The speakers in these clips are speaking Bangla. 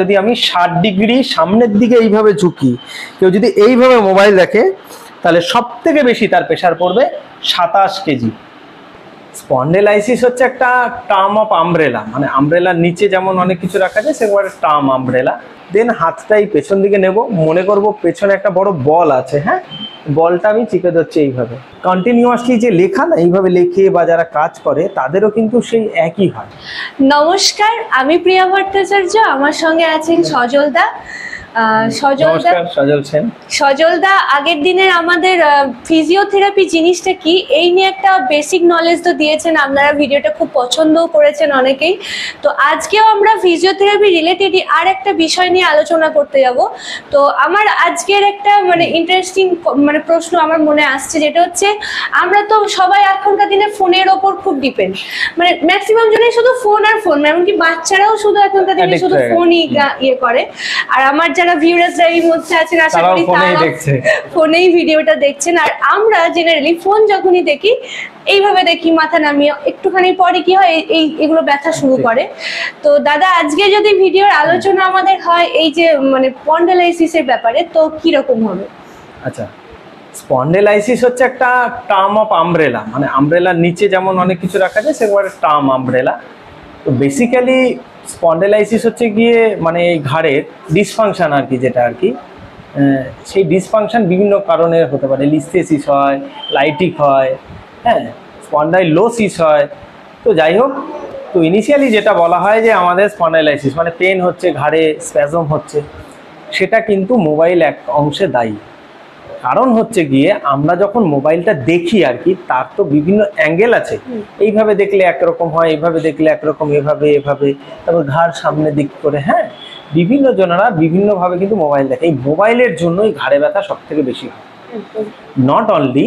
যদি আমি 60 ডিগ্রি সামনের দিকে এইভাবে ঝুঁকি, কেউ যদি এইভাবে মোবাইল দেখে তাহলে সব থেকে বেশি তার প্রেসার পড়বে 27 কেজি। স্পন্ডেলাইসিস হচ্ছে একটা টার্ম অফ আমব্রেলা, মানে আমব্রেলার নিচে যেমন অনেক কিছু রাখা যায় সেরকম একটা টার্ম আমব্রেলা। দেন হাতটাই পেছন দিকে নেব, মনে করব পেছনে একটা বড় বল আছে, হ্যাঁ, বলটা আমি চিপে ধরছি এইভাবে। কন্টিনিউয়াসলি যে লেখা না এইভাবে লেখে বা যারা কাজ করে তাদেরও কিন্তু সেই একই হয়। নমস্কার, আমি প্রিয়া ভট্টাচার্য, আমার সঙ্গে আছেন সজল দা। সজল দা আগের দিনের আমাদের ফিজিওথেরাপি জিনিসটা কি এই নিয়ে একটা বেসিক নলেজ তো দিয়েছেন, আপনারা ভিডিওটা খুব পছন্দও করেছেন অনেকেই। তো আজকেও আমরা ফিজিওথেরাপি রিলেটেডই আর একটা বিষয় নিয়ে আলোচনা করতে যাব। তো আমার আজকের একটা ইন্টারেস্টিং প্রশ্ন আমার মনে আসছে, যেটা হচ্ছে আমরা তো সবাই এখনকার দিনে ফোনের ওপর খুব ডিপেন্ড, ম্যাক্সিমাম জনই শুধু ফোন আর ফোন, এমনকি বাচ্চারাও শুধু এখনকার দিনে শুধু ফোনই ইয়ে করে। আর আমার যারা ভিউয়ার্সরা এই মধ্যে আছেন আশা করি তারা ফোনেই ভিডিওটা দেখছেন। আর আমরা জেনারেলি ফোন যখনই দেখি এইভাবে দেখি, মাথা নামিয়ে, একটুখানি পরে কি হয় এগুলো ব্যথা শুরু করে। তো দাদা আজকে যদি ভিডিওর আলোচনা আমাদের হয় এই যে স্পন্ডেলাইসিসের ব্যাপারে, তো কি রকম হবে? আচ্ছা, স্পন্ডেলাইসিস হচ্ছে একটা টার্ম অফ আমব্রেলা, মানে আমব্রেলার নিচে যেমন অনেক কিছু রাখা যায় সেরকম একটা টার্ম আমব্রেলা। তো বেসিক্যালি স্পন্ডেলাইসিস হচ্ছে গিয়ে মানে এই ঘাড়ের ডিসফাংশন আর কি, যেটা আর কি সেই ডিসফাংশন বিভিন্ন কারণে হতে পারে। লিস্থেসিস হয়, লাইটিক হয়, হ্যাঁ, স্পন্ডাইলোসিস হয়। তো যাই হোক, তো ইনিশিয়ালি যেটা বলা হয় যে আমাদের স্পন্ডাইলাইসিস মানে পেন হচ্ছে, ঘাড়ে স্প্যাজম হচ্ছে, সেটা কিন্তু মোবাইল এক অংশে দায়ী। কারণ হচ্ছে গিয়ে আমরা যখন মোবাইলটা দেখি আর কি, তার তো বিভিন্ন অ্যাঙ্গেল আছে। এইভাবে দেখলে একরকম হয়, এইভাবে দেখলে একরকম, এভাবে এভাবে, তারপর ঘাড় সামনে দিক করে, হ্যাঁ, বিভিন্ন জনেরা বিভিন্নভাবে কিন্তু মোবাইল দেখে। এই মোবাইলের জন্যই ঘাড়ে ব্যথা সব থেকে বেশি হয়। নট অনলি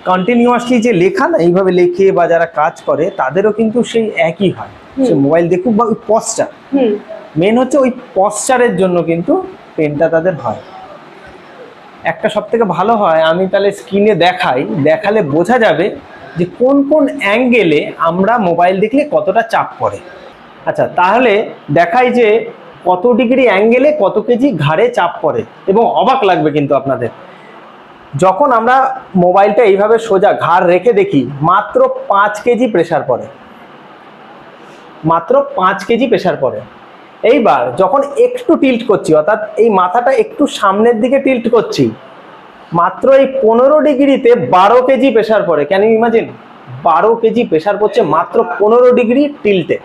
কন্টিনিউয়াসলি যে লেখা না এইভাবে লেখে বা যারা কাজ করে তাদেরও কিন্তু সেই একই হয়। সে মোবাইল দেখুক বা ওই পশ্চার, মেন হচ্ছে ওই পশ্চারের জন্য কিন্তু পেনটা তাদের হয়। একটা সব থেকে ভালো হয়, আমি তাহলে স্ক্রিনে দেখালে বোঝা যাবে যে কোন কোন অ্যাঙ্গেলে আমরা মোবাইল দেখলে কতটা চাপ পড়ে। আচ্ছা, তাহলে দেখাই যে কত ডিগ্রি অ্যাঙ্গেলে কত কেজি ঘাড়ে চাপ পড়ে, এবং অবাক লাগবে কিন্তু আপনাদের। যখন আমরা মোবাইলটা এইভাবে সোজা ঘাড় রেখে দেখি, মাত্র 5 কেজি প্রেসার পড়ে, মাত্র 5 কেজি প্রেসার পড়ে। এইবার যখন একটু টিল্ট করছি, অর্থাৎ এই মাথাটা একটু সামনের দিকে টিল্ট করছি, মাত্র এই 15 ডিগ্রিতে 12 কেজি প্রেসার পড়ে। Can you imagine? 12 KG pressure পড়ছে মাত্র 15 ডিগ্রি টিল্টে।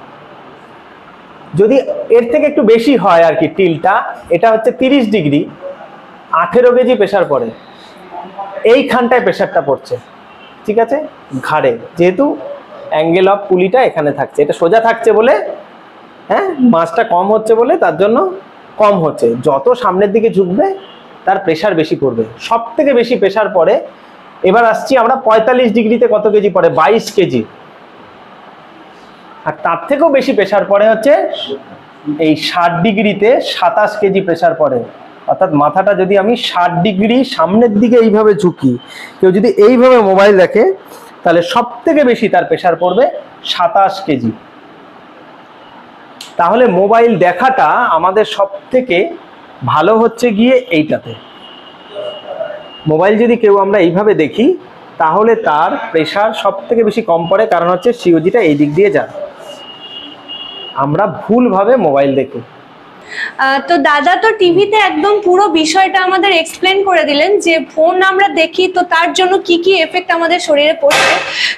যদি এর থেকে একটু বেশি হয় আর কি টিল্টটা, এটা হচ্ছে 30 ডিগ্রি, 18 কেজি প্রেসার পড়ে। এইখানটায় প্রেসারটা পড়ছে, ঠিক আছে, ঘাড়ে, যেহেতু অ্যাঙ্গেল অফ পুলিটা এখানে থাকছে, এটা সোজা থাকছে বলে, হ্যাঁ, মাসটা কম হচ্ছে বলে তার জন্য কম হচ্ছে। যত সামনের দিকে ঝুঁকবে তার প্রেসার বেশি পড়বে, সব থেকে বেশি প্রেসার পড়ে। এবার আসছি আমরা 45 ডিগ্রিতে কত কেজি পড়ে? 22 কেজি। আর তার থেকেও বেশি প্রেসার পড়ে হচ্ছে এই 60 ডিগ্রিতে 27 কেজি প্রেসার পড়ে। অর্থাৎ মাথাটা যদি আমি 60 ডিগ্রি সামনের দিকে এইভাবে ঝুঁকি, কেউ যদি এইভাবে মোবাইল দেখে তাহলে সব থেকে বেশি তার প্রেসার পড়বে 27 কেজি। তাহলে মোবাইল দেখাটা আমাদের সব থেকে ভালো হচ্ছে গিয়ে এইটাতে। মোবাইল যদি কেউ আমরা এইভাবে দেখি তাহলে তার প্রেসার সব থেকে বেশি কম পড়ে, কারণ হচ্ছে সিওজিটা এই দিক দিয়ে যায়। আমরা ভুলভাবে মোবাইল দেখি। তো দাদা তো টিভিতে একদম পুরো বিষয়টা আমাদের এক্সপ্লেন করে দিলেন যে ফোন আমরা দেখি তো তার জন্য কি কি এফেক্ট আমাদের শরীরে পড়ছে।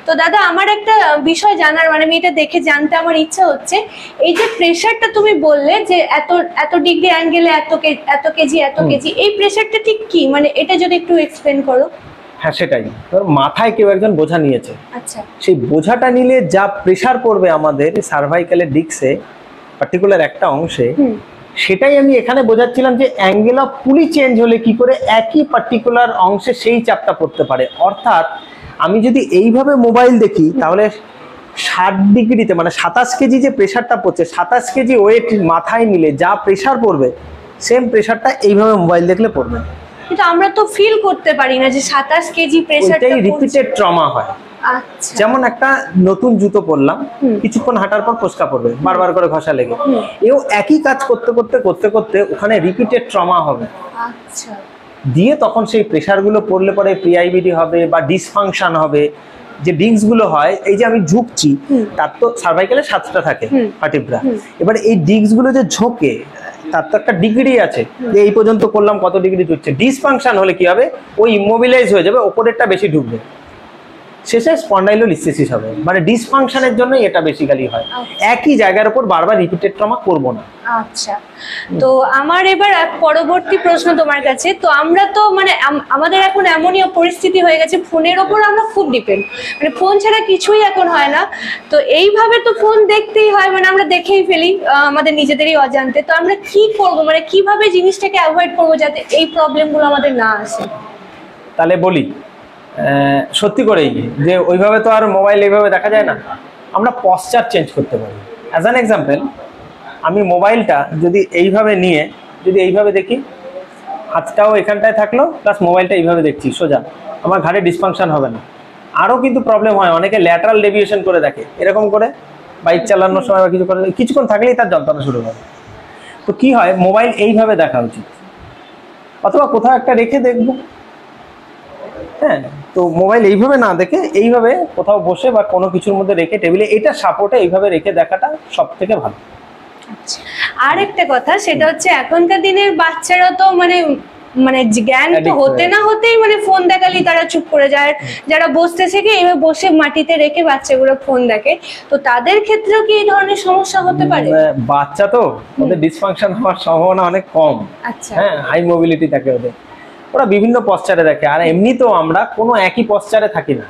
তো দাদা আমার একটা বিষয় জানার, আমি এটা দেখে জানতে আমার ইচ্ছা হচ্ছে, এই যে প্রেসারটা তুমি বললে যে এত এত ডিগ্রি অ্যাঙ্গেলে এত কেজি, এই প্রেসারটা ঠিক কি, এটা যদি একটু এক্সপ্লেন করো। হ্যাঁ, সেটাই। মাথায় কেউ একজন বোঝা নিয়েছে, আচ্ছা, সেই বোঝাটা নিলে যা প্রেসার পড়বে আমাদের সার্ভাইকালের ডিস্কে পার্টিকুলার একটা অংশে, সেটাই আমি এখানে বোঝাচ্ছিলাম যে অ্যাঙ্গেল অফ পুলি চেঞ্জ হলে কি করে একই পার্টিকুলার অংশে সেই চাপটা পড়তে পারে। অর্থাৎ আমি যদি এইভাবে মোবাইল দেখি তাহলে 60 ডিগ্রিতে 27 কেজি যে প্রেসারটা পড়ছে, 27 কেজি ওয়েট মাথায় নিলে যা প্রেসার পড়বে সেম প্রেসারটা এইভাবে মোবাইল দেখলে পড়বে। কিন্তু আমরা তো ফিল করতে পারি না যে 27 কেজি প্রেসারটা। এটাই রিপিটেড ট্রমা হয়। আচ্ছা যেমন একটা নতুন জুতো পরলাম, কিছুক্ষণ হাঁটার পর ফোস্কা পড়বে, বারবার করে ঘষা লেগে, এও একই কাজ করতে করতে করতে করতে ওখানে রিপিটেড ট্রমা হবে। আচ্ছা দিয়ে তখন সেই প্রেশার গুলো পড়লে পরে প্রিআইবিডি হবে বা ডিসফাংশন হবে। যে ডিস্ক গুলো হয়, এই যে আমি ঝুঁকছি, তার তো সার্ভাইকেলে 7টা থাকে ভার্টিব্রা, এবার এই ডিস্ক গুলো যে ঝোঁকে তার তো একটা ডিগ্রি আছে, যে এই পর্যন্ত করলাম কত ডিগ্রি ঝুঁকছে। ডিসফাংশন হলে কি হবে, ওই ইমোবিলাইজ হয়ে যাবে, ওপরেরটা বেশি ঢুকবে, শেষে স্পন্ডাইলোলিস্থেসিস হবে। মানে ডিসফাংশনের জন্য এটা বেসিক্যালি হয়, একই জায়গার উপর বারবার রিপিটেড ট্রমা করব না। আচ্ছা, তো আমার এবার পরবর্তী প্রশ্ন তোমার কাছে। তো আমরা তো মানে আমাদের এখন এমনই পরিস্থিতি হয়ে গেছে, ফোনের ওপর আমরা খুব ডিপেন্ড, মানে ফোন ছাড়া কিছুই এখন হয় না। তো এইভাবে তো ফোন দেখতেই হয়, মানে আমরা দেখেই ফেলি আমাদের নিজেদেরই অজান্তে। তো আমরা কি করব, মানে কিভাবে জিনিসটাকে অ্যাভয়েড করবো যাতে এই প্রবলেমগুলো আমাদের না আসে? তাহলে বলি, সত্যি করেই যে ওইভাবে তো আর মোবাইল এইভাবে দেখা যায় না, আমরা পশ্চার চেঞ্জ করতে পারি। অ্যাজ অ্যান এক্সাম্পল, আমি মোবাইলটা যদি এইভাবে নিয়ে যদি এইভাবে দেখি, হাতটাও এখানটায় থাকলো, প্লাস মোবাইলটা এইভাবে দেখছি সোজা, আমার ঘাড়ে ডিসফাংশন হবে না। আরও কিন্তু প্রবলেম হয়, অনেকে ল্যাটারাল ডেভিয়েশন করে দেখে, এরকম করে বাইক চালানোর সময় বা কিছু করে কিছুক্ষণ থাকলেই তার যন্ত্রণা শুরু হবে। তো কি হয়, মোবাইল এইভাবে দেখা উচিত, অথবা কোথাও একটা রেখে দেখবো। হ্যাঁ, তো মোবাইল এইভাবে না দেখে এইভাবে কোথাও বসে বা কোনো কিছুর মধ্যে রেখে টেবিলে, এটা সাপোর্টে এইভাবে রেখে দেখাটা সব থেকে ভালো। আর একটা কথা, সেটা হচ্ছে এখনকার দিনের বাচ্চারা তো মানে মানে জ্ঞান তো হতে না হতেই মানে ফোন দেখালি তারা চুপ করে যায়। যারা বসতে শেখে এইভাবে বসে মাটিতে রেখে বাচ্চাগুলো ফোন দেখে, তো তাদের ক্ষেত্রেও কি এই ধরনের সমস্যা হতে পারে? বাচ্চা তো, ওদের ডিসফাংশন হওয়ার সম্ভাবনা অনেক কম। আচ্ছা, হ্যাঁ, হাই মোবিলিটি থাকে ওদের, ওরা বিভিন্ন পশ্চারে দেখে। আর এমনি তো আমরা কোনো একই পশ্চারে থাকি না,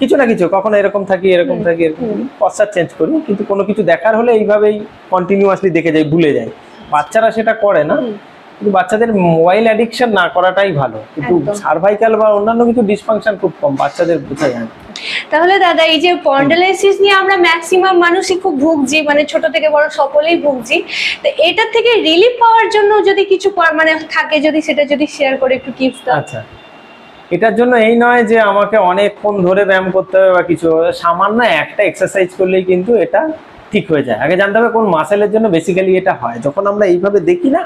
কিছু না কিছু, কখনো এরকম থাকি এরকম থাকি, এরকম পশ্চার চেঞ্জ করি, কিন্তু কোনো কিছু দেখার হলে এইভাবেই কন্টিনিউয়াসলি দেখে যাই, ভুলে যায়। বাচ্চারা সেটা করে না, কিন্তু বাচ্চাদের মোবাইল অ্যাডিকশন না করাটাই ভালো। কিন্তু সার্ভাইকাল বা অন্যান্য কিছু ডিসফাংশন খুব কম, বাচ্চাদের বোঝা যায়। তাহলে দাদা, এই যে স্পন্ডাইলাইসিস নিয়ে আমরা ম্যাক্সিমাম মানুষই খুব ভুগছি, মানে ছোট থেকে বড় সকলেই ভুগছি। তো এটা থেকে রিলিফ পাওয়ার জন্য যদি কিছু মানে থাকে, যদি সেটা যদি শেয়ার করে একটু টিপস দাও। আচ্ছা, এটার জন্য এই নয় যে আমাকে অনেকক্ষণ ধরে ব্যায়াম করতে হবে বা কিছু, সামান্য একটা এক্সারসাইজ করলেই কিন্তু এটা ঠিক হয়ে যায়। আগে জানতে হবে কোন মাসেলের জন্য বেসিক্যালি এটা হয়। যখন আমরা এইভাবে দেখি না,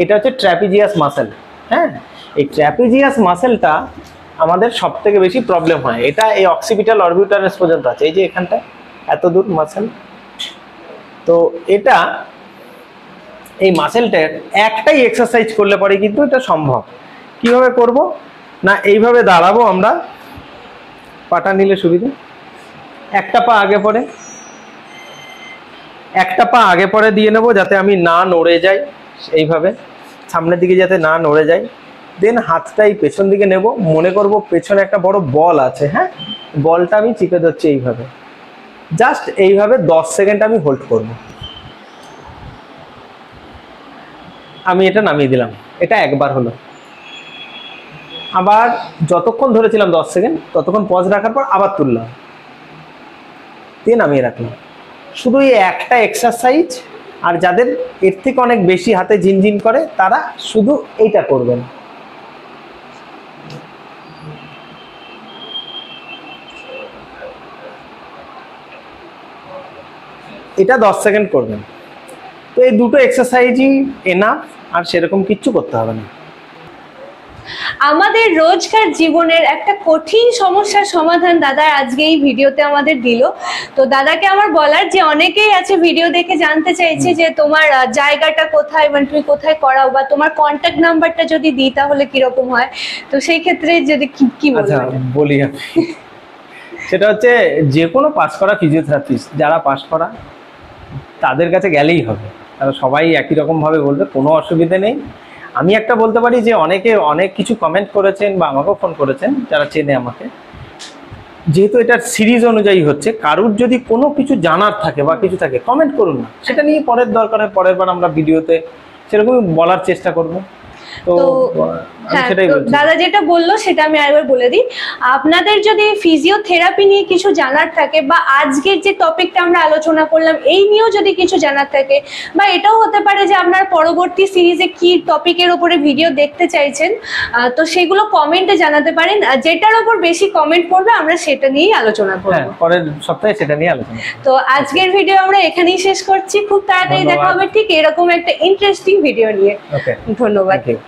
এটা হচ্ছে ট্র্যাপিজিয়াস মাসেল। হ্যাঁ, এই ট্র্যাপিজিয়াস মাসেলটা আমাদের সব থেকে বেশি প্রবলেম হয়। এটা এই অক্সিপিটাল অরবিটারাস পর্যন্ত আছে, এই যে এখানটা এত দূর মাসেল। তো এটা এই মাসেলটার একটাই এক্সারসাইজ করলে পরে কিন্তু এটা সম্ভব। কিভাবে করব না, এইভাবে দাঁড়াবো আমরা, পাটা নিলে সুবিধা, একটা পা আগে পরে, একটা পা আগে পরে দিয়ে নেবো যাতে আমি না নড়ে যাই, এইভাবে সামনের দিকে যাতে না নড়ে যাই। দেন হাতটাই পেছন দিকে নেব, মনে করব পেছনে একটা বড় বল আছে। হ্যাঁ, বলটা আমি চিপে ধরছি এইভাবে, জাস্ট এইভাবে 10 সেকেন্ড আমি হোল্ড করব। আমি এটা নামিয়ে দিলাম, এটা একবার হলো। আবার যতক্ষণ ধরেছিলাম 10 সেকেন্ড, ততক্ষণ পজ রাখার পর আবার তুললাম, দিয়ে নামিয়ে রাখলাম। শুধু এই একটা এক্সারসাইজ। আর যাদের এর থেকে অনেক বেশি হাতে ঝিনঝিন করে, তারা শুধু এইটা করবেন। এটা 10 সেকেন্ড করবেন। তো এই দুটো এক্সারসাইজই এনাফ, আর সেরকম কিচ্ছু করতে হবে না। আমাদের রোজকার জীবনের একটা কঠিন সমস্যার সমাধান দাদা আজকে এই ভিডিওতে আমাদের দিল। তো দাদাকে আমার বলার যে অনেকেই আছে ভিডিও দেখে জানতে চাইছে যে তোমার জায়গাটা কোথায়, মানে তুমি কোথায় করাও, বা তোমার কন্ট্যাক্ট নাম্বারটা যদি দিই তাহলে কিরকম হয়। তো সেই ক্ষেত্রে যদি কি বলবেন? বলি আমি, সেটা হচ্ছে যে কোনো পাস করা ফিজিওথেরাপিস্ট, যারা পাস করা তাদের কাছে গেলেই হবে। তারা সবাই একই রকম ভাবে বলবে, কোনো অসুবিধা নেই। আমি একটা বলতে পারি যে অনেকে অনেক কিছু কমেন্ট করেছেন বা আমাকেও ফোন করেছেন যারা চেনে আমাকে, যেহেতু এটার সিরিজ অনুযায়ী হচ্ছে, কারুর যদি কোনো কিছু জানার থাকে বা কিছু থাকে কমেন্ট করুন না, সেটা নিয়ে পরের দরকারে পরের বার আমরা ভিডিওতে সেরকমই বলার চেষ্টা করব। তো আমি হ্যাঁ, সেটাই তো বলছি। দাদা যেটা বললো সেটা আমি আরেকবার বলে দিই। আপনাদের যদি ফিজিওথেরাপি নিয়ে কিছু জানার থাকে, বা আজকের যে টপিকটা আমরা আলোচনা করলাম এই নিয়েও যদি কিছু জানার থাকে, বা এটাও হতে পারে যে আপনার পরবর্তী সিরিজে কি টপিকের উপরে ভিডিও দেখতে চাইছেন, তো সেগুলো কমেন্টে জানাতে পারেন। যেটার উপর বেশি কমেন্ট করবে আমরা সেটা নিয়েই আলোচনা হ্যাঁ, করবো। পরের সপ্তাহে সেটা নিয়ে আলোচনা করব। তো আজকের ভিডিও আমরা এখানেই শেষ করছি। খুব তাড়াতাড়ি দেখা ধন্যবাদ। হবে ঠিক এরকম একটা ইন্টারেস্টিং ভিডিও নিয়ে। ওকে, ধন্যবাদ। Thank you.